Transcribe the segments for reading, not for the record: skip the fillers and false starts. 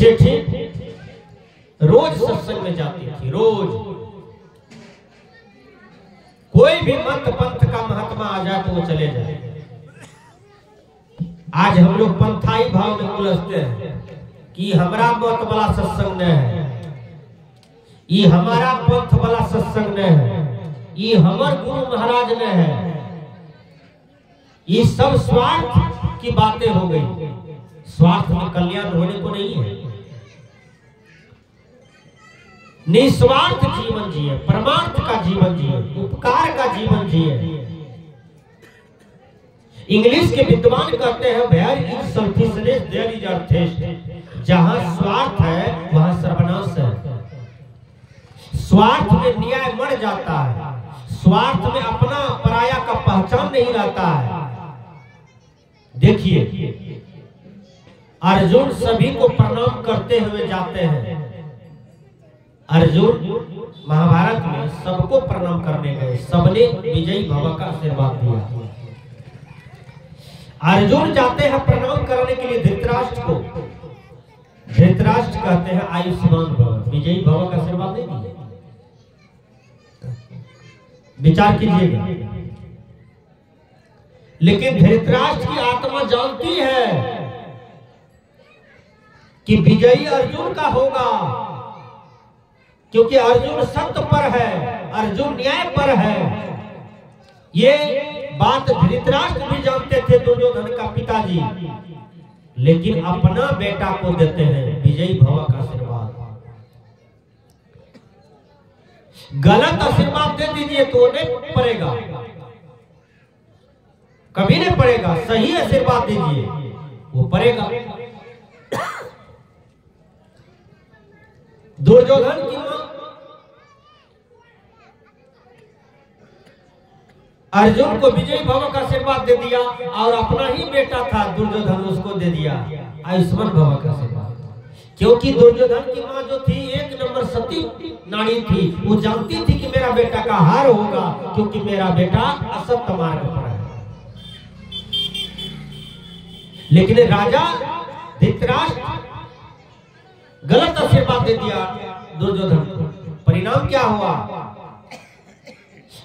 सेठी रोज सत्संग में जाती थी, रोज। कोई भी मत पंथ का महात्मा आ जाए तो वो चले जाए। आज हम लोग पंथाई भाव में उलझते हैं कि हमारा मत वाला सत्संग न है, ये हमारा पंथ वाला सत्संग न है, ये हमार गुरु महाराज न है। ये सब स्वार्थ की बातें हो गई। स्वार्थ में कल्याण होने को नहीं है। निस्वार्थ जीवन जिए, परमार्थ का जीवन जिए, उपकार का जीवन जिए। इंग्लिश के विद्वान कहते हैं where is selfishness there is earthiest. जहां स्वार्थ है वहां सर्वनाश है। स्वार्थ में न्याय मर जाता है। स्वार्थ में अपना पराया का पहचान नहीं रहता है। देखिए, अर्जुन सभी को प्रणाम करते हुए जाते हैं। अर्जुन महाभारत में सबको प्रणाम करने गए, सबने विजयी भव का आशीर्वाद दिया। अर्जुन जाते हैं प्रणाम करने के लिए धृतराष्ट्र को। धृतराष्ट्र कहते हैं आयुष्मान भव, विजयी भव का आशीर्वाद नहीं दिया। विचार कीजिएगा। लेकिन धृतराष्ट्र की आत्मा जानती है कि विजयी अर्जुन का होगा, क्योंकि अर्जुन सत्य पर है, अर्जुन न्याय पर है। ये बात धृतराष्ट्र भी जानते थे, दुर्योधन का पिताजी। लेकिन अपना बेटा को देते हैं विजयी भव का आशीर्वाद। गलत आशीर्वाद दे दीजिए तो नहीं पड़ेगा, कभी नहीं पड़ेगा। सही आशीर्वाद दीजिए वो पड़ेगा। दुर्योधन की मां अर्जुन को विजयी भव का आशीर्वाद दे दिया और अपना ही बेटा था दुर्योधन, उसको दे दिया आयुष्मान भव का आशीर्वाद। क्योंकि दुर्योधन की मां जो थी एक नंबर सती नारी थी। वो जानती थी कि मेरा बेटा का हार होगा, क्योंकि मेरा बेटा असत्य मार्ग पर है। लेकिन राजा धृतराष्ट्र गलत आशीर्वाद दे दिया दुर्योधन को। परिणाम क्या हुआ?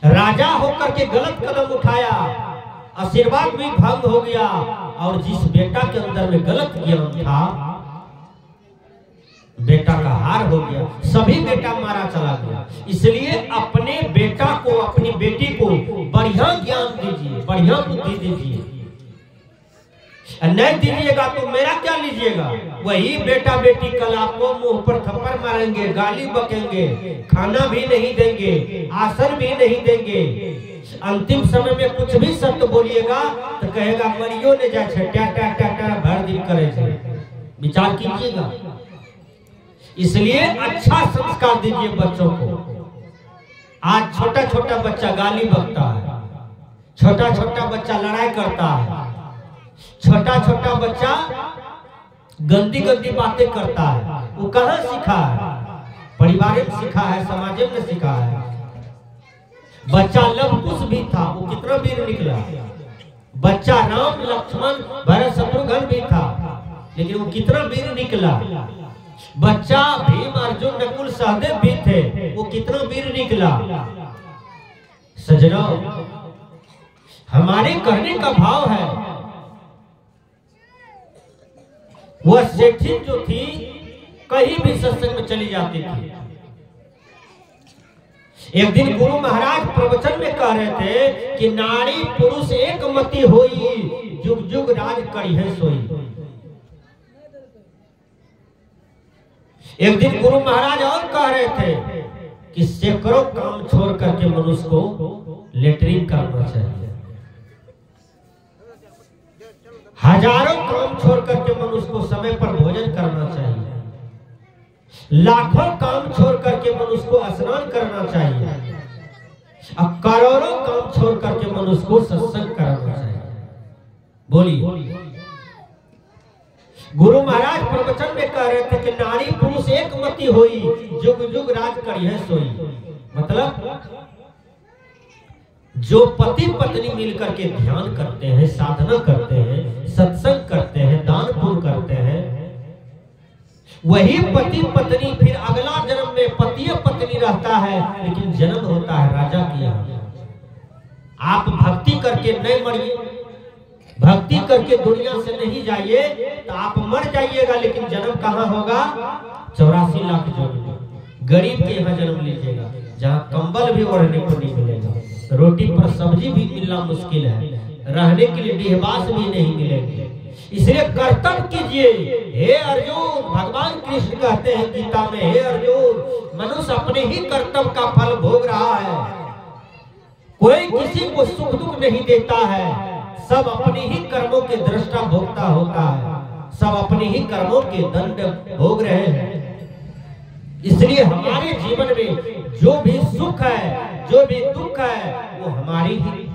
राजा होकर के गलत कदम उठाया, आशीर्वाद भी भंग हो गया। और जिस बेटा के अंदर में गलत ज्ञान था, बेटा का हार हो गया, सभी बेटा मारा चला गया। इसलिए अपने बेटा को, अपनी बेटी को बढ़िया ज्ञान दीजिए, बढ़िया बुद्धि दीजिए। नहीं दीजिएगा तो मेरा क्या लीजिएगा? वही बेटा बेटी कल आपको मुंह पर थप्पड़ मारेंगे, गाली बकेंगे, खाना भी नहीं देंगे, आसन भी नहीं देंगे। अंतिम समय में कुछ भी सत्य बोलिएगा तो कहेगा मरियो ने जा भर दिन करे। विचार कीजिएगा। इसलिए अच्छा संस्कार दीजिए बच्चों को। आज छोटा छोटा बच्चा गाली बकता है, छोटा छोटा बच्चा लड़ाई करता है, छोटा छोटा बच्चा गंदी गंदी बातें करता है। वो कहाँ सीखा है? परिवार में सीखा है, समाज में सीखा है। बच्चा लव कुश भी था, वो कितना वीर निकला। बच्चा राम लक्ष्मण भरत शत्रुघ्न भी था, लेकिन वो कितना वीर निकला। बच्चा भीम अर्जुन नकुल सहदेव भी थे, वो कितना वीर निकला। सजनों, हमारे कहने का भाव है, वह सेठी जो थी कहीं भी सत्संग में चली जाती थी। एक दिन गुरु महाराज प्रवचन में कह रहे थे कि नारी पुरुष एक मति होई, जुग जुग राज करी है सोई। एक दिन गुरु महाराज और कह रहे थे कि सैकड़ों काम छोड़ करके मनुष्य को लेटरिन करना चाहिए, हजारों काम छोड़ करके मनुष्य को समय पर भोजन करना चाहिए, लाखों काम छोड़ करके मनुष्य को स्नान करना चाहिए, अब करोड़ों काम छोड़ करके मनुष्य को सत्संग करना चाहिए। बोलिए। गुरु महाराज प्रवचन में कह रहे थे कि नारी पुरुष एक मति होई, जुग जुग राज करी है सोई। मतलब जो पति पत्नी मिलकर के ध्यान करते हैं, साधना करते हैं, सत्संग करते हैं, दान पुण्य करते हैं, वही पति पत्नी फिर अगला जन्म में पति पत्नी रहता है, लेकिन जन्म होता है राजा की यहाँ। आप भक्ति करके नहीं मरिए, भक्ति करके दुनिया से नहीं जाइए, तो आप मर जाइएगा, लेकिन जन्म कहाँ होगा? 84 लाख जन्म गरीब के यहाँ जन्म लीजिएगा, जहाँ कंबल भी ओढ़ने को नहीं मिलेगा, रोटी पर सब्जी भी मिलना मुश्किल है, रहने के लिए डिहबास भी नहीं मिलेंगे। इसलिए कर्तव्य कीजिए। हे अर्जुन, भगवान कृष्ण कहते हैं गीता में, हे अर्जुन, मनुष्य अपने ही कर्तव्य का फल भोग रहा है, कोई किसी को सुख दुख नहीं देता है, सब अपने ही कर्मों के दृष्टा भोगता होता है, सब अपने ही कर्मों के दंड भोग रहे हैं। इसलिए हमारे जीवन में जो भी सुख है, जो भी दुख है, वो हमारी ही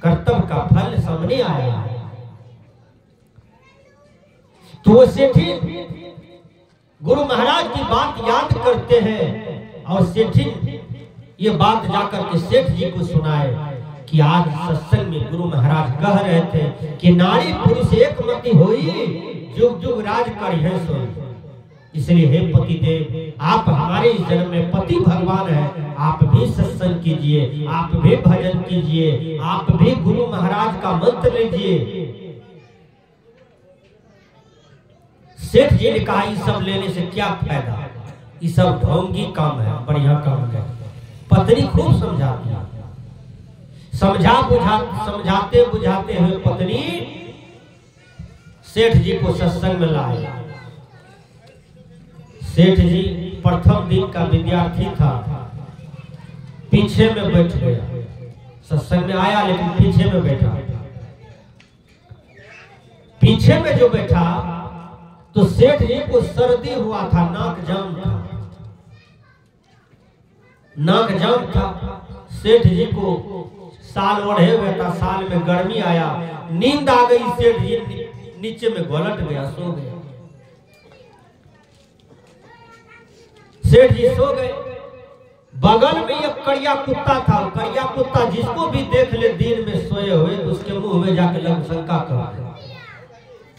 कर्तव्य का फल सामने आया है। तो वो सेठी गुरु महाराज की बात याद करते हैं, और सेठी ये बात जाकर के सेठ जी को सुनाए कि आज सत्संग में गुरु महाराज कह रहे थे कि नारी पुरुष एक मति होई, जुग जुग राज करिहे सोई। इसलिए हे पति देव, आप हमारे इस जन्म में पति भगवान है, आप भी सत्संग कीजिए, आप भी भजन कीजिए, आप भी गुरु महाराज का मंत्र लीजिए। सेठ जी ने कहा, ये सब लेने से क्या फायदा, ये सब ढोंगी काम है, बढ़िया काम है। पत्नी खूब समझाती है, समझाते बुझाते हुए पत्नी सेठ जी को सत्संग में लाए। सेठ जी प्रथम दिन का विद्यार्थी था, पीछे में बैठ गया, सत्संग में आया लेकिन पीछे में बैठा। पीछे में जो बैठा तो सेठ जी को सर्दी हुआ था, नाक जाम था, नाक जाम था। सेठ जी को साल ओढ़े हुए था, साल में गर्मी आया, नींद आ गई, सेठ जी नीचे में घोलट गया, सो गया। सेठ जी सो गए। बगल में एक करिया कुत्ता था, करिया कुत्ता जिसको भी देख ले दिन में सोए हुए तो उसके मुंह में जाके लग शंका कर।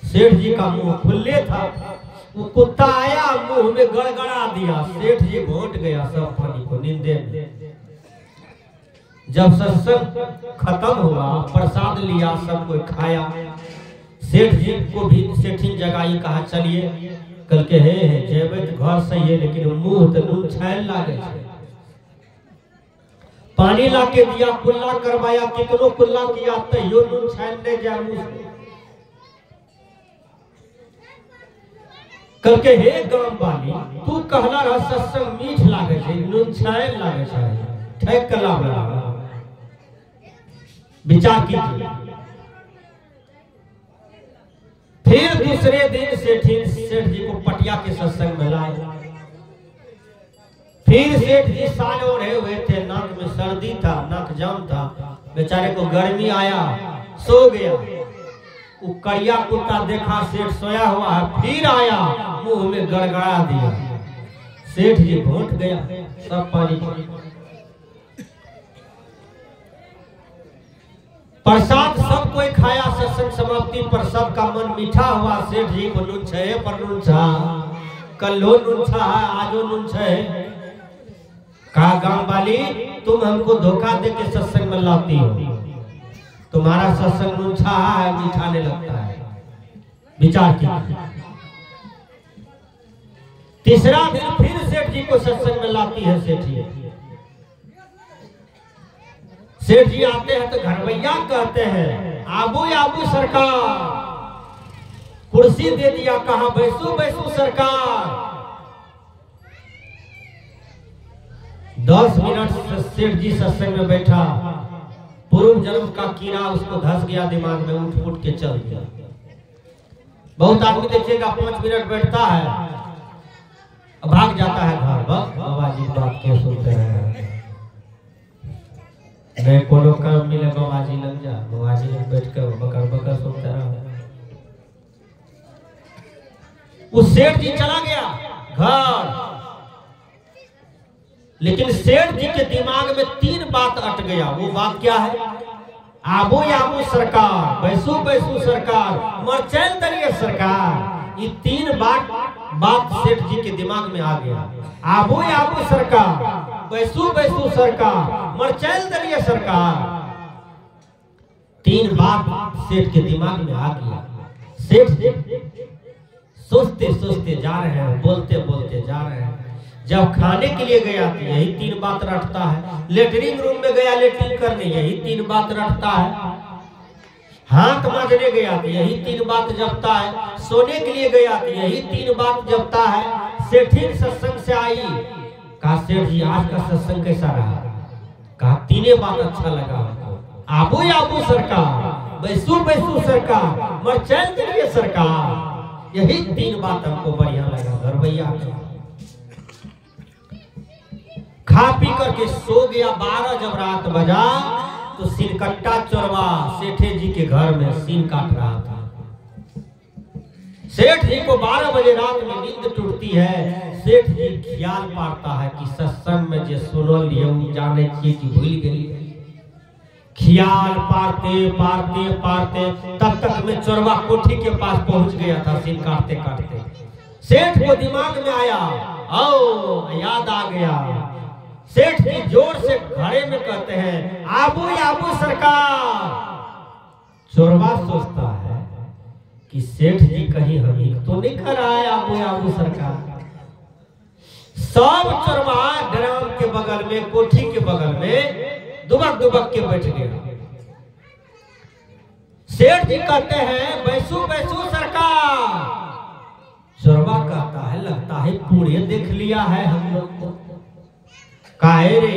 सेठ जी का मुंह खुले था, वो कुत्ता आया मुंह में गड़गड़ा दिया, सेठ जी घोट गया सब पानी को नींदे में। जब सत्संग खत्म हुआ, प्रसाद लिया, सब कोई खाया, सेठ जी को भी सेठी जगाई, कहा चलिए। कल के हे जेबे तो घर सही है, लेकिन मुंह तो नून छायल लागे। पानी ला के दिया, कुल्ला करवाया, कितनो कुल्ला किया तैयो नून छायल नहीं जा मुंह। कल के हे गांव वाली, तू कहला रहा सत्संग मीठ लागे छे, नून छायल लागे छे, ठेक कला बड़ा। विचार कीजिए। फिर दूसरे दिन सेठ जी को पटिया के सत्संग में लाए। फिर सेठ जी साल ओढ़े हुए थे, नाक में सर्दी था, नाक जाम था, बेचारे को गर्मी आया, सो गया। वो करिया कुत्ता देखा सेठ सोया हुआ है, फिर आया, मुंह में गड़गड़ा दिया, सेठ जी घोट गया सब पानी। प्रसाद सब कोई खाया, सत्संग समाप्ति पर सबका मन मीठा हुआ। सेठ जी को नून छे पर नून छा, कल्लो नून छा, आजो नून छे। कहा गांव वाली, तुम हमको धोखा दे के सत्संग में लाती हो, तुम्हारा सत्संग नून छा है, मीठा नहीं लगता है। विचार कीजिए। तीसरा दिन फिर सेठ जी को सत्संग में लाती है सेठ जी। सेठ जी आते हैं तो घरवैया कहते हैं, आबू आबू सरकार, कुर्सी दे दिया, कहा बैसू बैसू सरकार। 10 मिनट सेठ जी सत्संग में बैठा, पूर्व जन्म का कीड़ा उसको धस गया दिमाग में, उठ उठ के चल गया। बहुत आदमी देखिएगा 5 मिनट बैठता है, भाग जाता है घर। बाबा जी बात क्यों सुनते हैं, नहीं कोनो काम मिले बाबा जी लग जा, बाबा जी लग बैठ कर बकर बकर सुनते रहो। उस सेठ जी चला गया घर, लेकिन सेठ जी के दिमाग में 3 बात अट गया। वो बात क्या है? आबू आबू सरकार, बैसू बैसू सरकार, मरचैल दरिए सरकार। ये 3 बात बात सेठ जी के दिमाग में आ गया। आबू आबू सरकार, बैसू बैसू सरकार, मरचैल दलिए सरकार। 3 बात सेठ के दिमाग में आ गया। सेठ जी सोचते सोचते जा रहे हैं, बोलते बोलते जा रहे हैं। जब खाने के लिए गया तो यही 3 बात रटता है। लेटरिन रूम में गया लेटरिन करने, यही 3 बात रटता है। हाथ मांजने गया तो यही 3 बात जपता है। सोने के लिए गया तो यही 3 बात जपता है। सेठी सत्संग से आई, कहा सेठ जी आज का सत्संग कैसा रहा? कहा 3 बात अच्छा लगा हमको। आबू आबू सरकार, बैसू बैसू सरकार, मरचैल दलिए सरकार, यही 3 बात हमको बढ़िया लगा। घर भैया खा पी करके सो गया। 12 जब रात बजा तो सिरकट्टा चोरवा सेठे जी के घर में सीन काट रहा था। सेठ जी को 12 बजे रात में नींद टूटती है। सेठ जी ख्याल पाता है कि सत्संग में जो सुनो लिए जाने की भूल गई। ख्याल पारते पारते पारते तब तक में चोरवा कोठी के पास पहुंच गया था। सीन काटते काटते सेठ को दिमाग में आया, ओ याद आ गया। सेठ जी जोर से घड़े में कहते हैं आबू आबू सरकार। चोरवा सोचता है कि सेठ जी कहीं हमें तो नहीं कर रहा है आबू आबू सरकार। सब चोरवा ड्राम के बगल में, कोठी के बगल में दुबक दुबक के बैठ गया। सेठ जी कहते हैं बैसू बैसू सरकार। चोरवा कहता है लगता है पूरे देख लिया है हम लोग को। काहे रे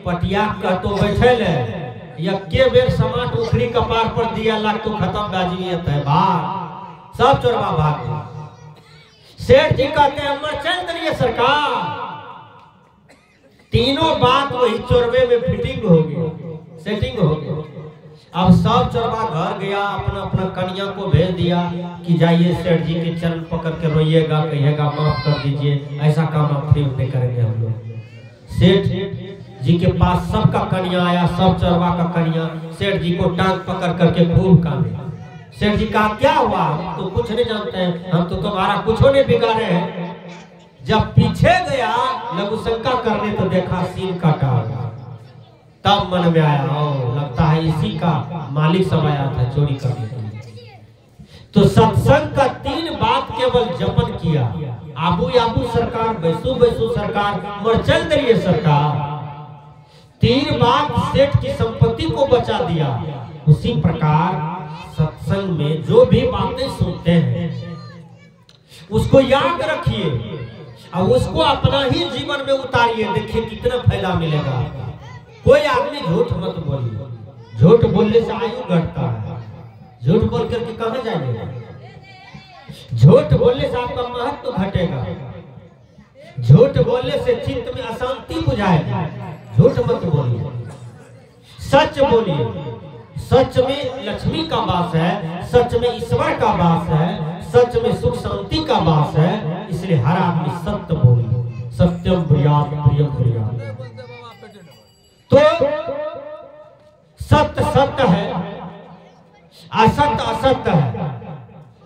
पटिया का तो बैठल है, यक्के बेर समाट उखड़ी कपार पर दिया लाग तो खत्म बाजीत है। भाग, सब चोरवा भाग गए। सेठ जी कहते हैं मरचैल दलिए सरकार। 3 बात वही चोरवे में फिटिंग हो गई, सेटिंग हो गई। अब सब चोरवा घर गया, अपना अपना कन्या को भेज दिया कि जाइए सेठ जी के चरण पकड़ के रोइएगा, कहिएगा माफ कर दीजिए, ऐसा काम आप फिर नहीं करेंगे हम लोग। सेठ जी के पास सबका कन्या आया, सब चोरवा का कन्या सेठ जी को टांग पकड़ करके खूब कांदे। सेठ जी कहा क्या हुआ? तो कुछ नहीं जानते हैं, हम तो तुम्हारा कुछ नहीं बिगाड़े हैं। जब पीछे गया लघु शंका करने तो देखा सीन काटा। तब मन में आया ओ लगता है इसी का मालिक सब आया था चोरी करने के लिए। तो सत्संग का 3 बात केवल जपन किया, आबू आबू सरकार, बैसू बैसू सरकार, मरचैल दलिए सरकार। 3 बात सेठ की संपत्ति को बचा दिया। उसी प्रकार सत्संग में जो भी बातें सुनते हैं उसको याद रखिए और उसको अपना ही जीवन में उतारिए। देखिए कितना फायदा मिलेगा। कोई आदमी झूठ मत बोलिए, झूठ बोलने से आयु घटता है। झूठ बोल करके कहां जाएंगे? झूठ बोलने से आपका महत्व घटेगा। झूठ बोलने से चित्त में अशांति बुझाएगा। झूठ मत बोलिए, सच बोलिए। सच में लक्ष्मी का वास है, सच में ईश्वर का वास है, सच में सुख शांति का वास है। इसलिए हर आदमी सत्य बोलिए। सत्यम ब्रूयात् प्रियम ब्रूयात्। तो सत्य सत्य है, असत्य असत्य है।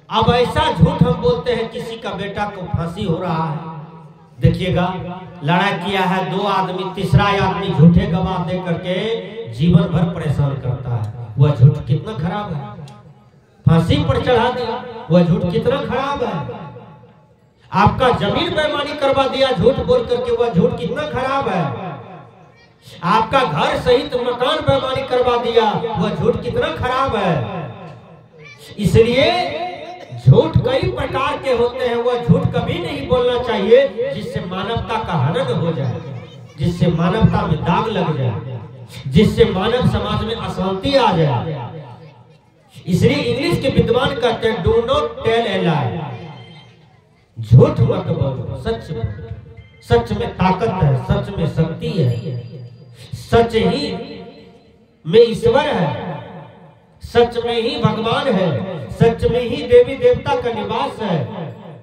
अब ऐसा झूठ हम बोलते हैं किसी का बेटा को फांसी हो रहा है, देखिएगा लड़ाई किया है 2 आदमी, तीसरा आदमी झूठे गवाह दे करके जीवन भर परेशान करता है। वह झूठ कितना खराब है। फांसी पर चढ़ा दिया, वह झूठ कितना खराब है। आपका जमीन बेईमानी करवा दिया झूठ बोल करके, वह झूठ कितना खराब है। आपका घर सहित मकान बेईमानी करवा दिया, वह झूठ कितना खराब है। इसलिए झूठ कई प्रकार के होते हैं। वह झूठ कभी नहीं बोलना चाहिए जिससे मानवता का हनन हो जाए, जिससे मानवता में दाग लग जाए, जिससे मानव समाज में अशांति आ जाए। इसलिए इंग्लिश के विद्वान कहते हैं डू नॉट टेल ए लाई। झूठ मत बोलो, सच बोलो। सच में ताकत है, सच में शक्ति है, सच ही में ईश्वर है, सच में ही भगवान है, सच में ही देवी देवता का निवास है।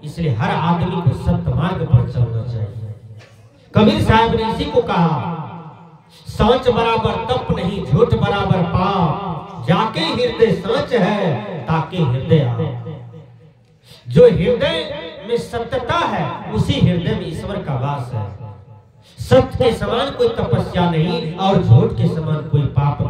इसलिए हर आदमी को सत्य मार्ग पर चलना चाहिए। कबीर साहब ने इसी को कहा, सांच बराबर तप नहीं, झूठ बराबर पाप, जाके हृदय सांच है ताके हृदय आओ। जो हृदय में सत्यता है, उसी हृदय में ईश्वर का वास है। सत्य के समान कोई तपस्या नहीं और झूठ के समान कोई पाप